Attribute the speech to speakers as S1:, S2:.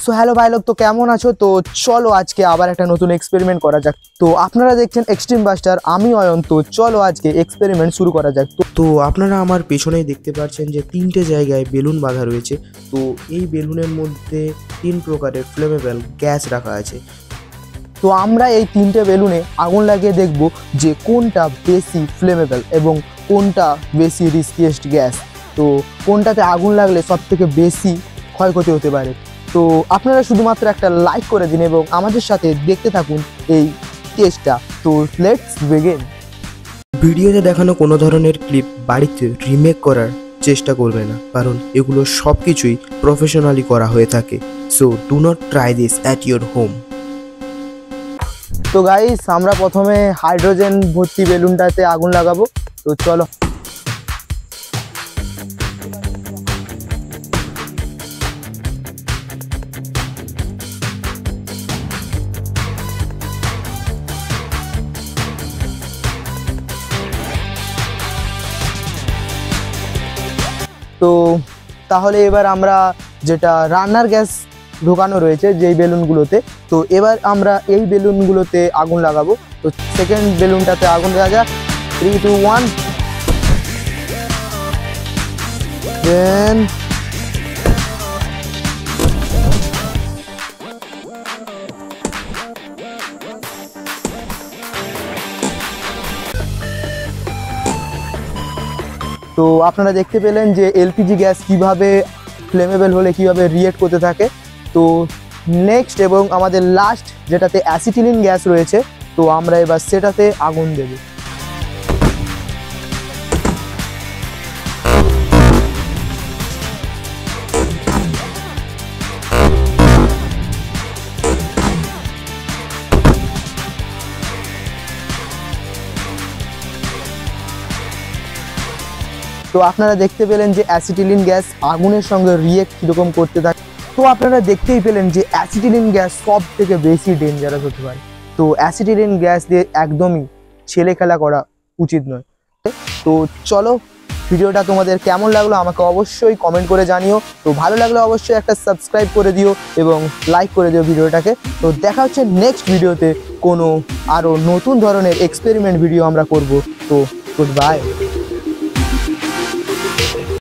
S1: So hello ভাই লোক, তো কেমন আছো? তো চলো আজকে আবার একটা নতুন এক্সপেরিমেন্ট করা যাক। তো আপনারা দেখছেন এক্সট্রিম বাস্টার, আমি অয়ন। তো চলো আজকে এক্সপেরিমেন্ট শুরু করা যাক। তো আপনারা আমার পেছনেই দেখতে পাচ্ছেন যে 3টে জায়গায় বেলুন বাঁধা রয়েছে। তো এই বেলুনের মধ্যে 3 প্রকারের ফ্লেমেবল গ্যাস রাখা আছে। তো আমরা এই 3টে বেলুনে আগুন লাগিয়ে দেখব যে কোনটা বেশি ফ্লেমেবল এবং কোনটা বেশি রিস্কিয়েস্ট গ্যাস। তো কোনটাতে আগুন লাগলে সবথেকে বেশি ক্ষয়ক্ষতি হতে পারে। তো আপনারা শুধুমাত্র একটা লাইক করে দিন এবং আমাদের সাথে দেখতে থাকুন এই টেস্টটা। তো লেটস বিগিন। ভিডিওতে দেখানো কোনো ধরনের ক্লিপ বাড়িতে রিমেক করার চেষ্টা করবে না, কারণ এগুলো সব কিছুই প্রফেশনালি করা হয়ে থাকে। So do not try this at your home. তো গাইস, আমরা প্রথমে হাইড্রোজেন ভর্তি বেলুনটাতে আগুন লাগাবো। তো চলো। তো তাহলে এবার আমরা যেটা রান্নার গ্যাস ঢোকানো রয়েছে যেই বেলুনগুলোতে, তো এবার আমরা এই বেলুনগুলোতে আগুন লাগাবো। তো সেকেন্ড বেলুনটাতে আগুন দেওয়া যাক। 3, 2, 1 দেন তো আপনারা দেখতে পেলেন যে এলপিজি গ্যাস কিভাবে ফ্লেমেবল হলে কিভাবে রিয়েক্ট করতে থাকে। তো নেক্সট এবং আমাদের লাস্ট যেটাতে অ্যাসিটিলিন গ্যাস রয়েছে, তো আমরা এবার সেটাতে আগুন দেব। তো আপনারা দেখতে পেলেন যে অ্যাসিটিলিন গ্যাস আগুনের সঙ্গে রিয়েক্ট কীরকম করতে থাকে। তো আপনারা দেখতেই পেলেন যে অ্যাসিটিলিন গ্যাস সব থেকে বেশি ডেঞ্জারাস হতে পারে। তো অ্যাসিটিলিন গ্যাস দিয়ে একদমই ছেলে খেলা করা উচিত নয়। তো চলো, ভিডিওটা তোমাদের কেমন লাগলো আমাকে অবশ্যই কমেন্ট করে জানিও। তো ভালো লাগলে অবশ্যই একটা সাবস্ক্রাইব করে দিও এবং লাইক করে দিও ভিডিওটাকে। তো দেখা হচ্ছে নেক্সট ভিডিওতে, কোনো আরও নতুন ধরনের এক্সপেরিমেন্ট ভিডিও আমরা করব। তো গুড বাই।